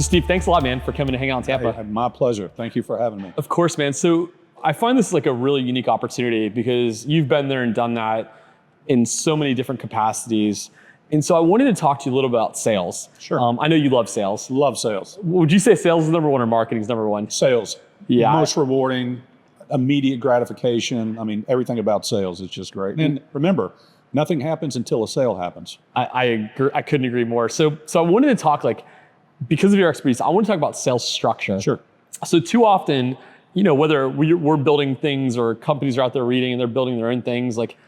So Steve, thanks a lot, man, for coming to hang out in Tampa. Hey, my pleasure. Thank you for having me. Of course, man. So I find this like a really unique opportunity because you've been there and done that in so many different capacities. And so I wanted to talk to you a little about sales. Sure. I know you love sales. Love sales. Would you say sales is number one or marketing is number one? Sales. Yeah. Most rewarding, immediate gratification. I mean, everything about sales is just great. And remember, nothing happens until a sale happens. I agree. I couldn't agree more. So I wanted to talk because of your expertise, I want to talk about sales structure. Sure. So too often, whether we're building things or companies are out there reading and they're building their own things, like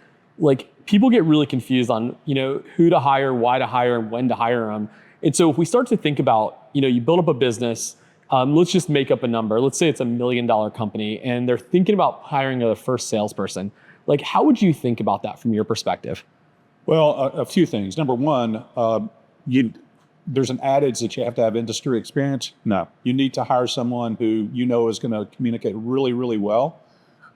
people get really confused on, who to hire, why to hire, and when to hire them. And so if we start to think about, you build up a business, let's just make up a number. Let's say it's $1 million company and they're thinking about hiring the first salesperson. How would you think about that from your perspective? Well, a few things. Number one, there's an adage that you have to have industry experience. No, you need to hire someone who is going to communicate really, really well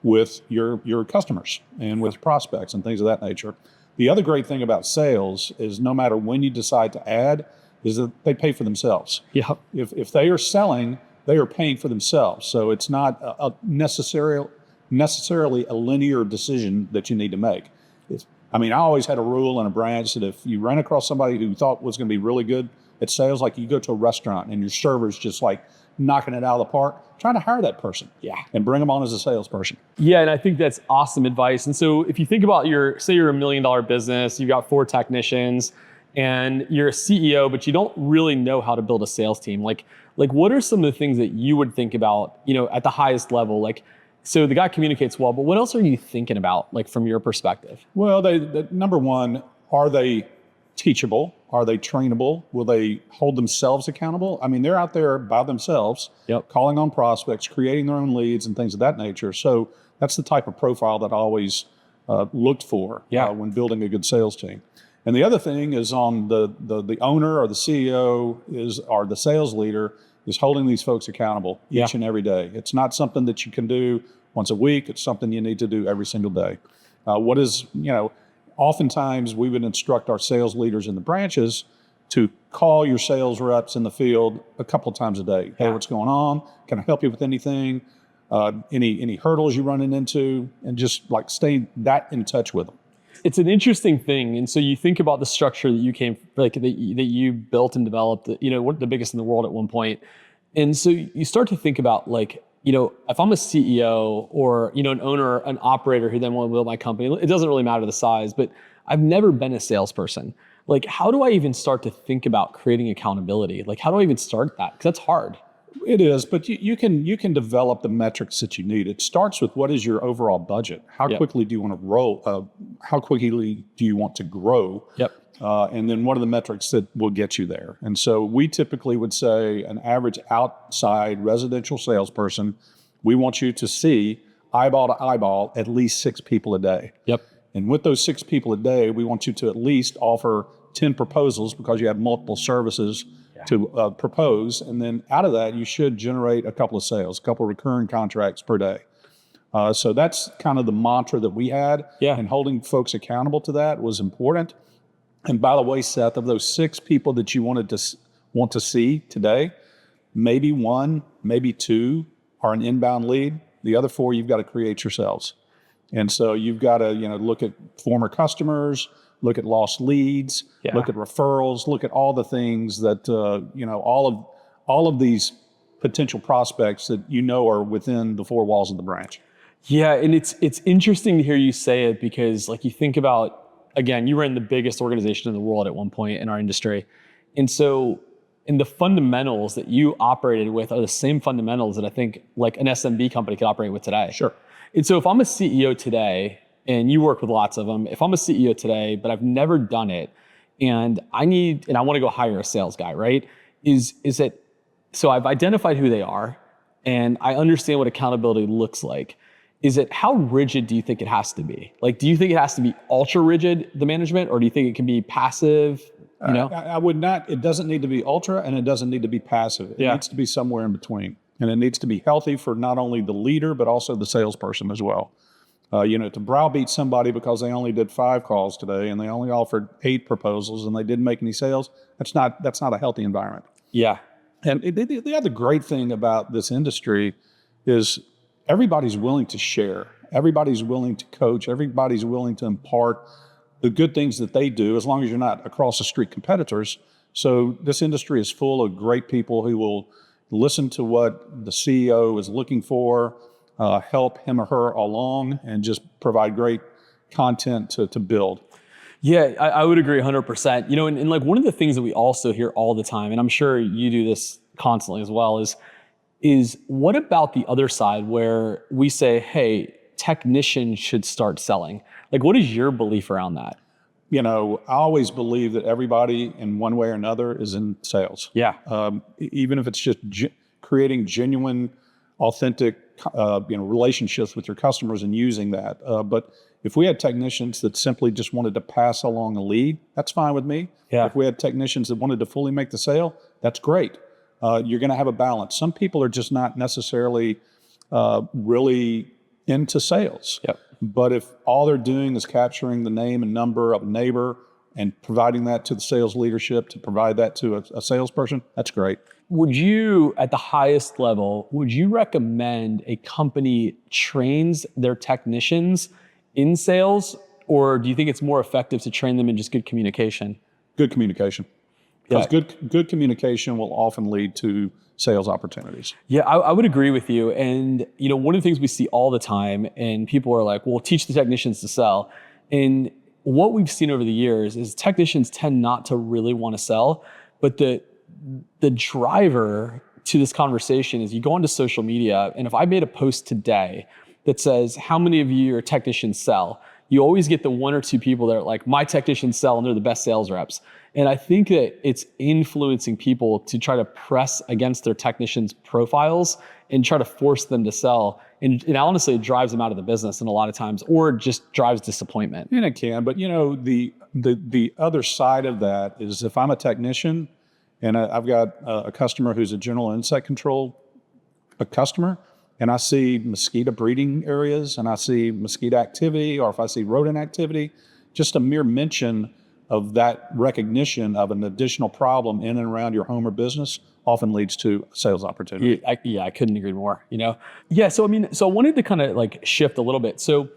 with your customers and with prospects and things of that nature. The other great thing about sales is no matter when you decide to add, is that they pay for themselves. Yeah. If they are selling, they are paying for themselves. So it's not necessarily a linear decision that you need to make. I always had a rule in a branch that if you ran across somebody who thought was going to be really good at sales, like you go to a restaurant and your server's just knocking it out of the park, try to hire that person. Yeah. And bring them on as a salesperson. Yeah, and I think that's awesome advice. And so if you think about say you're $1 million business, you've got 4 technicians, and you're a CEO, but you don't really know how to build a sales team. What are some of the things that you would think about, at the highest level? So the guy communicates well, but what else are you thinking about, from your perspective? Well, number one, are they teachable? Are they trainable? Will they hold themselves accountable? They're out there by themselves, calling on prospects, creating their own leads and things of that nature. So that's the type of profile that I always looked for when building a good sales team. And the other thing is on the owner or the CEO or the sales leader is holding these folks accountable each and every day. It's not something that you can do once a week. It's something you need to do every single day. Oftentimes we would instruct our sales leaders in the branches to call your sales reps in the field a couple of times a day. Hey, what's going on? Can I help you with anything? Any hurdles you're running into? And just stay that in touch with them. It's an interesting thing. And so you think about the structure that you built and developed, one of the biggest in the world at one point. And so you start to think about if I'm a CEO or, an owner, an operator who then want to build my company, it doesn't really matter the size, but I've never been a salesperson. How do I even start to think about creating accountability? How do I even start that? Because that's hard. It is, but you can develop the metrics that you need. It starts with what is your overall budget? How quickly do you want to roll? How quickly do you want to grow? Yep. And then what are the metrics that will get you there? And so we typically would say an average outside residential salesperson, we want you to see eyeball to eyeball at least 6 people a day. Yep. And with those 6 people a day, we want you to at least offer 10 proposals because you have multiple services to propose. And then out of that, you should generate a couple of sales, a couple of recurring contracts per day. So that's kind of the mantra that we had. Yeah. And holding folks accountable to that was important. And by the way, Seth, of those 6 people that you want to see today, maybe 1, maybe 2 are an inbound lead. The other 4 you've got to create yourselves. And so you've got to look at former customers, look at lost leads, look at referrals, look at all the things that all of these potential prospects that are within the 4 walls of the branch. Yeah, and it's interesting to hear you say it because you think about, again, you ran the biggest organization in the world at one point in our industry. And so the fundamentals that you operated with are the same fundamentals that I think an SMB company could operate with today. Sure. And so if I'm a CEO today, and you work with lots of them, if I'm a CEO today, but I've never done it, and I want to go hire a sales guy, right? So I've identified who they are, and I understand what accountability looks like. How rigid do you think it has to be? Do you think it has to be ultra rigid, the management, or do you think it can be passive? I would not. It doesn't need to be ultra, and it doesn't need to be passive. It needs to be somewhere in between, and it needs to be healthy for not only the leader but also the salesperson as well. To browbeat somebody because they only did 5 calls today and they only offered 8 proposals and they didn't make any sales, that's not a healthy environment. Yeah. And the other great thing about this industry is everybody's willing to share. Everybody's willing to coach. Everybody's willing to impart the good things that they do, as long as you're not across the street competitors. So this industry is full of great people who will listen to what the CEO is looking for, help him or her along, and just provide great content to build. Yeah, I would agree 100%. And like one of the things that we also hear all the time, and I'm sure you do this constantly as well, is what about the other side where we say, hey, technicians should start selling? Like, what is your belief around that? I always believe that everybody in one way or another is in sales. Yeah. Even if it's just creating genuine, authentic, relationships with your customers and using that. But if we had technicians that simply just wanted to pass along a lead, that's fine with me. Yeah. If we had technicians that wanted to fully make the sale, that's great. You're going to have a balance. Some people are just not necessarily really into sales. Yep. But if all they're doing is capturing the name and number of a neighbor and providing that to the sales leadership to provide that to a salesperson, that's great. Would you, at the highest level, would you recommend a company trains their technicians in sales, or do you think it's more effective to train them in just good communication? Good communication. Because good communication will often lead to sales opportunities. Yeah, I would agree with you. And one of the things we see all the time, and people are like, well, teach the technicians to sell. And what we've seen over the years is technicians tend not to really want to sell, but the driver to this conversation is you go onto social media, and if I made a post today that says, how many of you are technicians sell? You always get the one or two people that are like, my technicians sell and they're the best sales reps. And I think that it's influencing people to try to press against their technicians' profiles and try to force them to sell. And honestly, it drives them out of the business in a lot of times, or just drives disappointment. And it can, but the other side of that is if I'm a technician and I've got a customer who's a general insect control customer, and I see mosquito breeding areas and I see mosquito activity, or if I see rodent activity, just a mere mention of that recognition of an additional problem in and around your home or business often leads to a sales opportunity. I couldn't agree more. Yeah. So I wanted to kind of like shift a little bit. So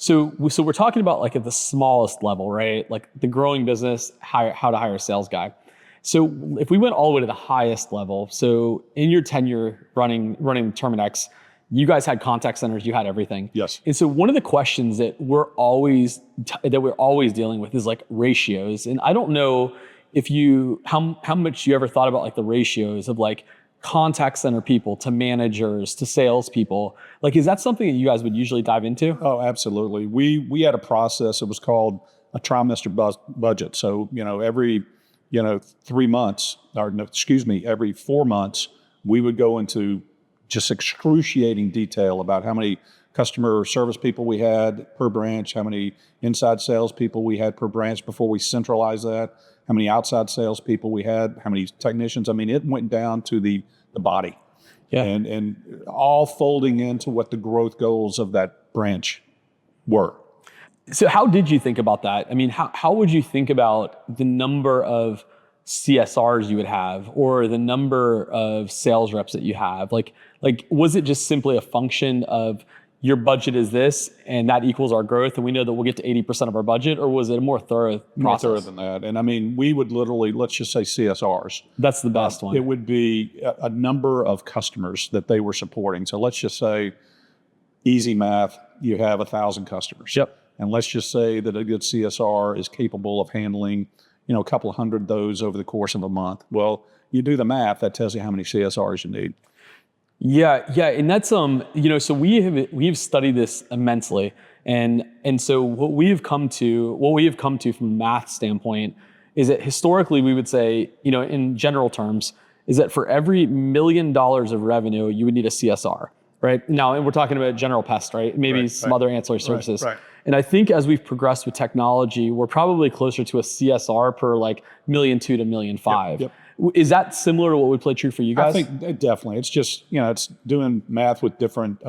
we're talking about like at the smallest level, right? Like the growing business, how to hire a sales guy. So if we went all the way to the highest level, so in your tenure running Terminex, you guys had contact centers, you had everything. Yes. And so one of the questions that we're always dealing with is like ratios. And I don't know if how much you ever thought about like the ratios of like contact center people to managers to salespeople. Like, is that something that you guys would usually dive into? Oh, absolutely. We had a process. It was called a trimester budget. So every 3 months, every 4 months, we would go into just excruciating detail about how many customer service people we had per branch, how many inside sales people we had per branch before we centralized that, how many outside sales people we had, how many technicians. I mean, it went down to the body. Yeah. And all folding into what the growth goals of that branch were. So how did you think about that? I mean, how would you think about the number of CSRs you would have, or the number of sales reps that you have? Like, was it just simply a function of your budget is this and that equals our growth and we know that we'll get to 80% of our budget, or was it a more thorough process? More thorough than that. And I mean, we would literally, let's just say CSRs. That's the best one. It would be a number of customers that they were supporting. So let's just say, easy math, you have 1,000 customers. Yep. And let's just say that a good CSR is capable of handling a couple of hundred of those over the course of a month. Well, you do the math, that tells you how many CSRs you need. Yeah, and that's so we have studied this immensely, and so what we have come to from a math standpoint is that historically we would say, in general terms, is that for every $1 million of revenue you would need a CSR, right? Now, and we're talking about general pest, right? Maybe some other ancillary services. Right. And I think as we've progressed with technology, we're probably closer to a CSR per like $1.2 million to $1.5 million. Yep. Is that similar to what would play true for you guys? I think definitely. It's just, it's doing math with different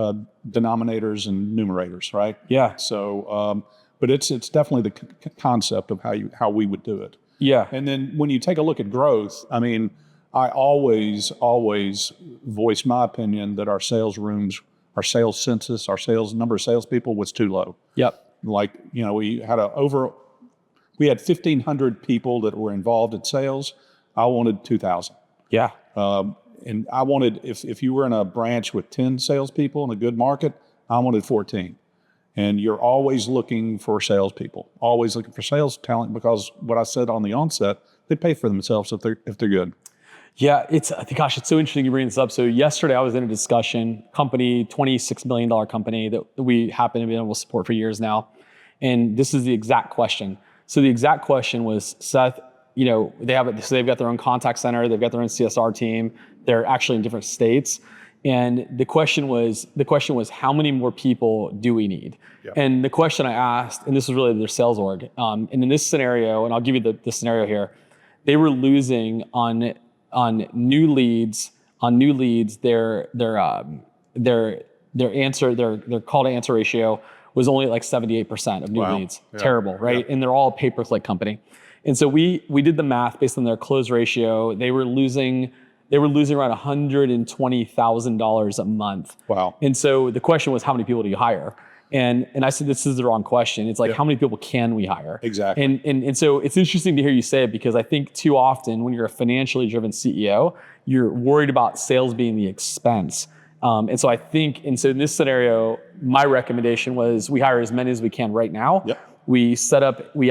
denominators and numerators, right? Yeah. So, but it's definitely the concept of how we would do it. Yeah. And then when you take a look at growth, I mean, I always voice my opinion that our sales rooms, our sales census, our sales number of salespeople was too low. Yep. Like, we had 1,500 people that were involved in sales. I wanted 2,000. Yeah. And I wanted, if you were in a branch with 10 salespeople in a good market, I wanted 14. And you're always looking for salespeople, always looking for sales talent, because what I said on the onset, they pay for themselves if they're good. Yeah, it's so interesting you bring this up. So yesterday I was in a discussion, company, $26 million company that we happen to be able to support for years now. And this is the exact question. So the exact question was, Seth, they've got their own contact center, they've got their own CSR team, they're actually in different states. And the question was, how many more people do we need? Yeah. And the question I asked, and this was really their sales org, and in this scenario, and I'll give you the scenario here, they were losing on new leads, their call to answer ratio was only like 78% of new leads. Yeah. Terrible, right? Yeah. And they're all a pay-per-click company. And so we did the math based on their close ratio. They were losing around $120,000 a month. Wow. And so the question was, how many people do you hire? And I said, this is the wrong question. It's like, how many people can we hire? Exactly. And so it's interesting to hear you say it, because I think too often when you're a financially driven CEO, you're worried about sales being the expense. And so in this scenario, my recommendation was we hire as many as we can right now. Yep. We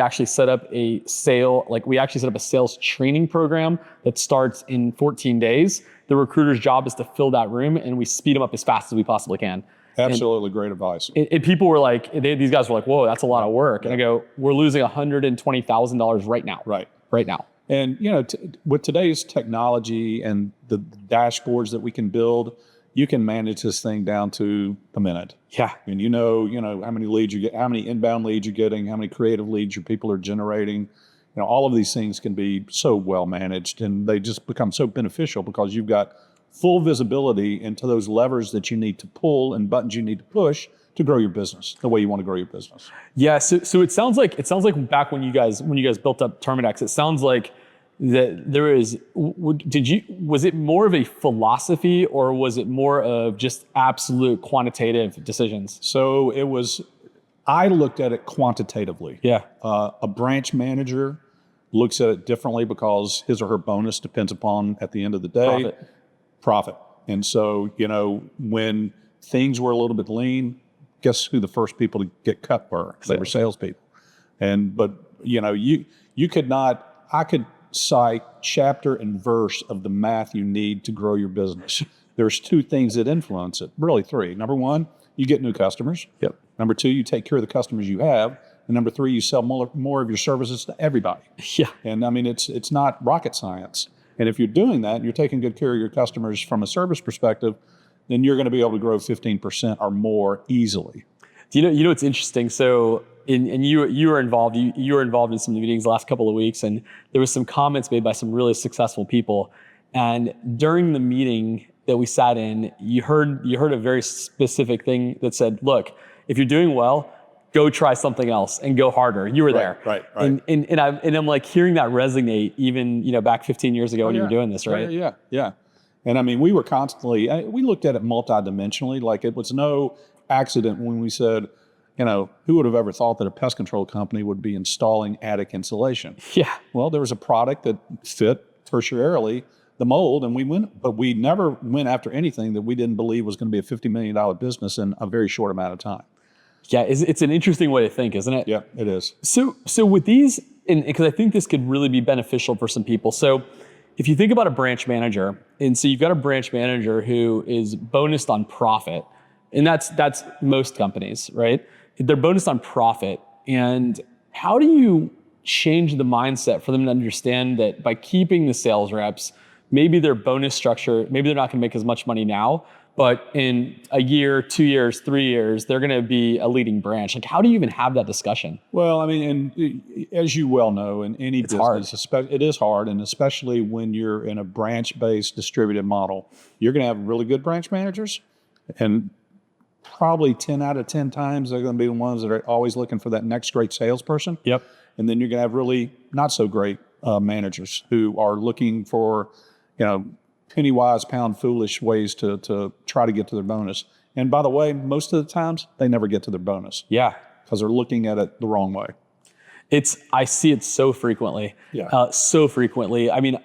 actually set up a sales training program that starts in 14 days. The recruiter's job is to fill that room, and we speed them up as fast as we possibly can. Absolutely, great advice. And people were like, these guys were like, whoa, that's a lot of work. And I go, we're losing $120,000 right now. Right now. And with today's technology and the dashboards that we can build, you can manage this thing down to a minute. Yeah. And how many leads you get, how many inbound leads you're getting, how many creative leads your people are generating. All of these things can be so well managed, and they just become so beneficial because you've got full visibility into those levers that you need to pull and buttons you need to push to grow your business the way you want to grow your business. Yeah. So it sounds like back when you guys built up Terminex, it sounds like that there is, was it more of a philosophy, or was it more of just absolute quantitative decisions? So I looked at it quantitatively. Yeah. A branch manager looks at it differently because his or her bonus depends upon, at the end of the day, profit. And so, when things were a little bit lean, guess who the first people to get cut were? They were salespeople. But you could not, I could cite chapter and verse of the math you need to grow your business. There's two things that influence it, really three. Number one, you get new customers. Yep. Number two, you take care of the customers you have. And number three, you sell more of your services to everybody. Yeah. And it's not rocket science. And if you're doing that, and you're taking good care of your customers from a service perspective, then you're going to be able to grow 15% or more easily. You know what's interesting? So, you were involved. You were involved in some meetings the last couple of weeks, and there was some comments made by some really successful people. And during the meeting that we sat in, you heard a very specific thing that said, "Look, if you're doing well, go try something else and go harder." You were there. Right. And I'm like hearing that resonate even, back 15 years ago when you were doing this, right? Yeah. And we were constantly, we looked at it multidimensionally. Like, it was no accident when we said, who would have ever thought that a pest control company would be installing attic insulation? Yeah. Well, there was a product that fit tertiarily the mold, and we went, but we never went after anything that we didn't believe was going to be a $50 million business in a very short amount of time. Yeah, it's an interesting way to think, isn't it? Yeah, it is. So with these, and because I think this could really be beneficial for some people. So if you think about a branch manager, and so you've got a branch manager who is bonused on profit, and that's most companies, right? They're bonused on profit. And how do you change the mindset for them to understand that by keeping the sales reps, maybe their bonus structure, maybe they're not going to make as much money now, but in a year, 2 years, 3 years, they're going to be a leading branch. Like, how do you even have that discussion? Well, and as you well know, in any business, it is hard, and especially when you're in a branch-based distributed model, you're going to have really good branch managers, and probably 10 out of 10 times they're going to be the ones that are always looking for that next great salesperson. Yep. And then you're going to have really not so great managers who are looking for, penny wise, pound foolish ways to try to get to their bonus. And by the way, most of the times they never get to their bonus. Yeah. Because they're looking at it the wrong way. I see it so frequently. Yeah. So frequently. I mean,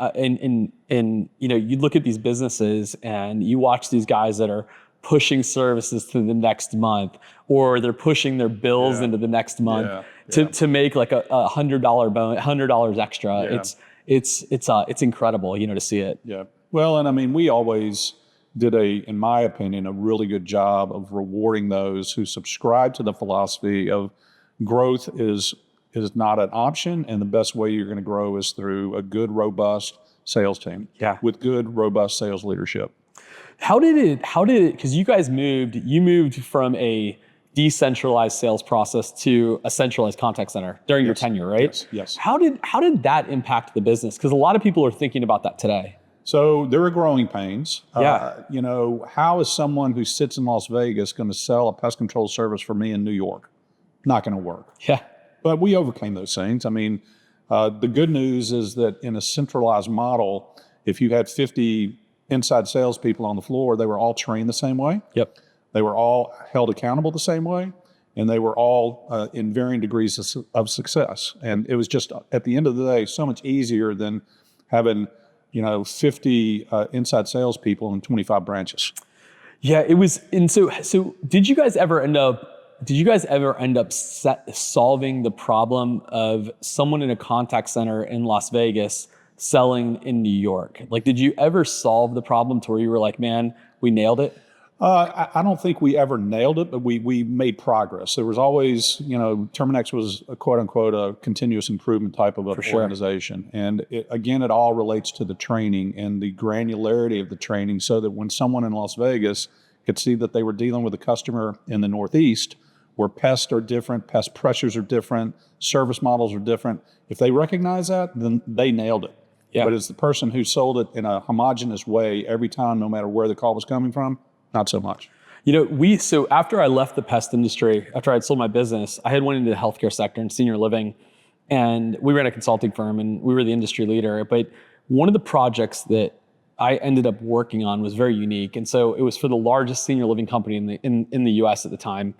you look at these businesses and you watch these guys that are pushing services to the next month, or they're pushing their bills into the next month to make like a $100 extra. Yeah. It's incredible, to see it. Yeah. Well, and I mean, we always did in my opinion, a really good job of rewarding those who subscribe to the philosophy of growth is not an option, and the best way you're going to grow is through a good, robust sales team. Yeah. With good, robust sales leadership. How did it, because you guys moved from a decentralized sales process to a centralized contact center during your tenure, right? Yes. How did that impact the business? Because a lot of people are thinking about that today. So there are growing pains. Yeah. How is someone who sits in Las Vegas going to sell a pest control service for me in New York? Not going to work. Yeah. But we overcame those things. I mean, the good news is that in a centralized model, if you had 50 inside salespeople on the floor, they were all trained the same way. Yep. They were all held accountable the same way, and they were all in varying degrees of success. And it was just, at the end of the day, so much easier than having 50 inside salespeople in 25 branches. Yeah, it was. And so did you guys ever end up solving the problem of someone in a contact center in Las Vegas selling in New York? Like, did you ever solve the problem to where you were like, man, we nailed it? I don't think we ever nailed it, but we made progress. There was always, Terminex was a quote unquote a continuous improvement type of organization. And it all relates to the training and the granularity of the training, so that when someone in Las Vegas could see that they were dealing with a customer in the Northeast where pests are different, pest pressures are different, service models are different, if they recognize that, then they nailed it. Yeah. But it's the person who sold it in a homogenous way every time, no matter where the call was coming from, not so much. So after I left the pest industry, after I'd sold my business, I had went into the healthcare sector and senior living, and we ran a consulting firm and we were the industry leader. But one of the projects that I ended up working on was very unique. And so it was for the largest senior living company in the US at the time.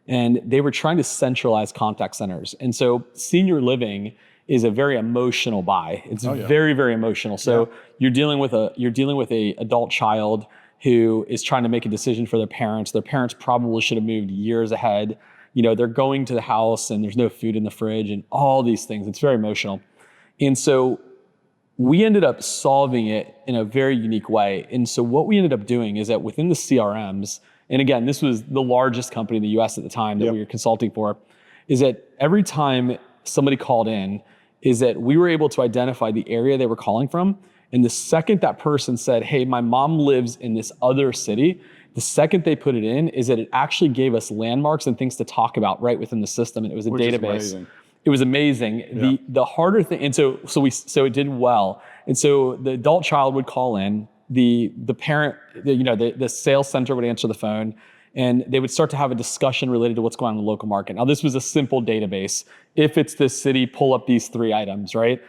And they were trying to centralize contact centers. And so senior living is a very emotional buy. It's very, very emotional. So you're dealing with a adult child who is trying to make a decision for their parents. Their parents probably should have moved years ahead. They're going to the house and there's no food in the fridge and all these things. It's very emotional. And so we ended up solving it in a very unique way. And so what we ended up doing is that within the CRMs, and again, this was the largest company in the US at the time that we were consulting for, is that every time somebody called in, is that we were able to identify the area they were calling from. And the second that person said, hey, my mom lives in this other city, the second they put it in is that it actually gave us landmarks and things to talk about right within the system. And it was a database. It was amazing. Yeah. The harder thing, and so it did well. And so the adult child would call in, the parent, the sales center would answer the phone, and they would start to have a discussion related to what's going on in the local market. Now, this was a simple database. If it's this city, pull up these 3 items, right?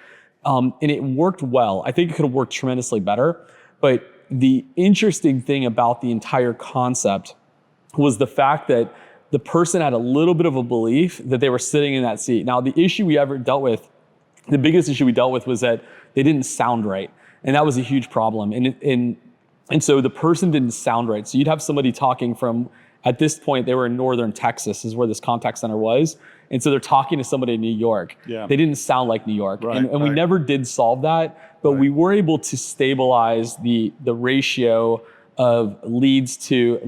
And it worked well. I think it could have worked tremendously better. But the interesting thing about the entire concept was the fact that the person had a little bit of a belief that they were sitting in that seat. Now, the biggest issue we dealt with was that they didn't sound right. And that was a huge problem. And so the person didn't sound right. So you'd have somebody talking from, at this point, they were in northern Texas, is where this contact center was. And so they're talking to somebody in New York. Yeah. They didn't sound like New York. Right, and we never did solve that, but we were able to stabilize the ratio of leads to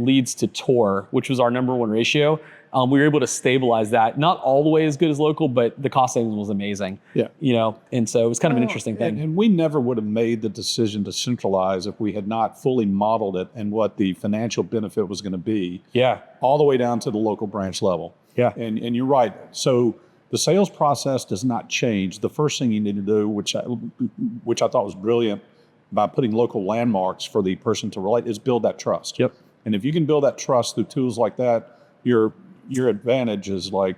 tour, which was our number 1 ratio. We were able to stabilize that, not all the way as good as local, but the cost savings was amazing. Yeah. And so it was kind of an interesting thing. And we never would have made the decision to centralize if we had not fully modeled it and what the financial benefit was going to be. Yeah. All the way down to the local branch level. Yeah. And you're right. So the sales process does not change. The first thing you need to do, which I thought was brilliant, by putting local landmarks for the person to relate, is build that trust. Yep. And if you can build that trust through tools like that, your advantage is like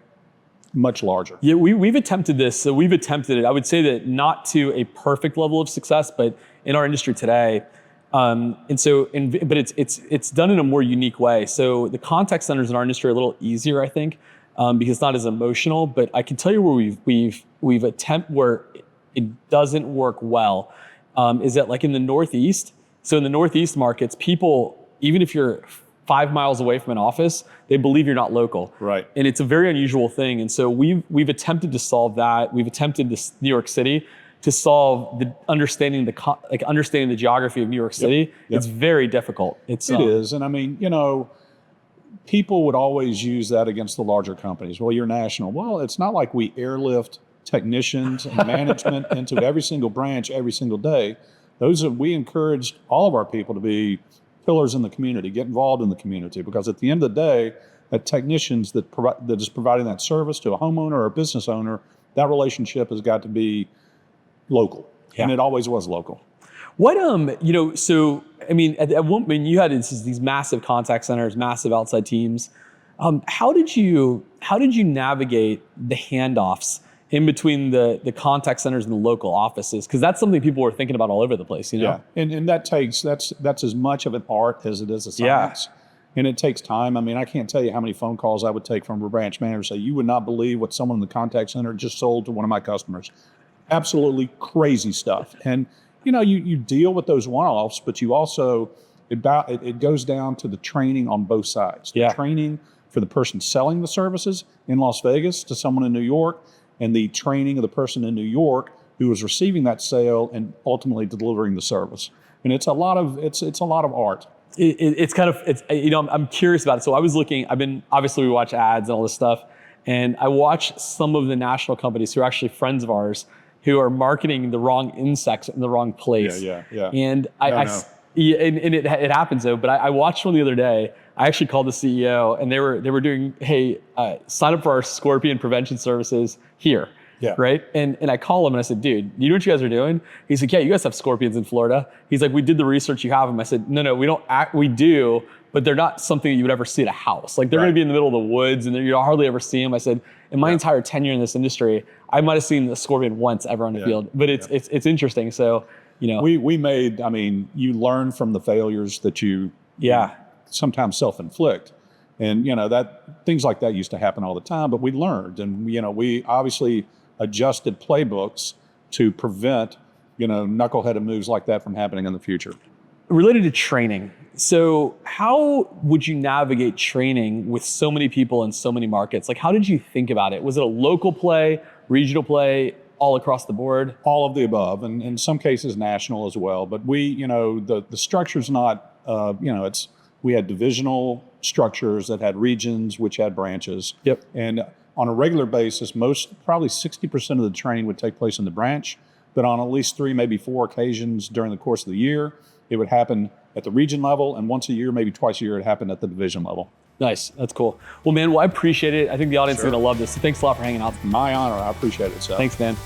much larger. Yeah, we've attempted this. So we've attempted it. I would say that not to a perfect level of success, but in our industry today. But it's done in a more unique way. So the contact centers in our industry are a little easier, I think, because it's not as emotional. But I can tell you where we've attempted where it doesn't work well is that like in the Northeast. So in the Northeast markets, people, even if you're 5 miles away from an office, they believe you're not local. Right. And it's a very unusual thing. And so we've attempted to solve that. We've attempted this New York City to solve the understanding the geography of New York City. Yep. It's very difficult. It is. And I mean, people would always use that against the larger companies. Well, you're national. Well, it's not like we airlift technicians and management into every single branch every single day. We encouraged all of our people to be pillars in the community, get involved in the community, because at the end of the day, that technicians that is providing that service to a homeowner or a business owner, that relationship has got to be local. Yeah. And it always was local. What so I mean, at one point you had these massive contact centers, massive outside teams. How did you navigate the handoffs in between the contact centers and the local offices? Because that's something people were thinking about all over the place, Yeah, and that's as much of an art as it is a science. Yeah. And it takes time. I mean, I can't tell you how many phone calls I would take from a branch manager say, you would not believe what someone in the contact center just sold to one of my customers. Absolutely crazy stuff. And you deal with those one-offs, but you also, it goes down to the training on both sides. The training for the person selling the services in Las Vegas to someone in New York, and the training of the person in New York who is receiving that sale and ultimately delivering the service. And it's a lot of art. I'm curious about it. So obviously we watch ads and all this stuff, and I watch some of the national companies who are actually friends of ours who are marketing the wrong insects in the wrong place. Yeah. And it happens though. But I watched one the other day. I actually called the CEO, and they were doing, hey, sign up for our scorpion prevention services here. Yeah. Right. And I call him and I said, dude, you know what you guys are doing? He's like, yeah, you guys have scorpions in Florida. He's like, we did the research, you have them. I said, no, we do, but they're not something you would ever see at a house. Like they're going to be in the middle of the woods and you hardly ever see them. I said, in my entire tenure in this industry, I might have seen the scorpion once ever on the field, but it's interesting. So, we made, I mean, you learn from the failures that you sometimes self-inflict. And, that things like that used to happen all the time, but we learned, and, we obviously adjusted playbooks to prevent, knuckleheaded moves like that from happening in the future. Related to training. So how would you navigate training with so many people in so many markets? Like, how did you think about it? Was it a local play, regional play, all across the board? All of the above, and in some cases national as well. But we, the structure's not, we had divisional structures that had regions, which had branches. Yep. And on a regular basis, probably 60% of the training would take place in the branch, but on at least 3, maybe 4 occasions during the course of the year, it would happen at the region level, and once a year, maybe twice a year, it happened at the division level. Nice. That's cool. Well, man, I appreciate it. I think the audience is going to love this. So thanks a lot for hanging out. My honor. I appreciate it, Seth. Thanks, man.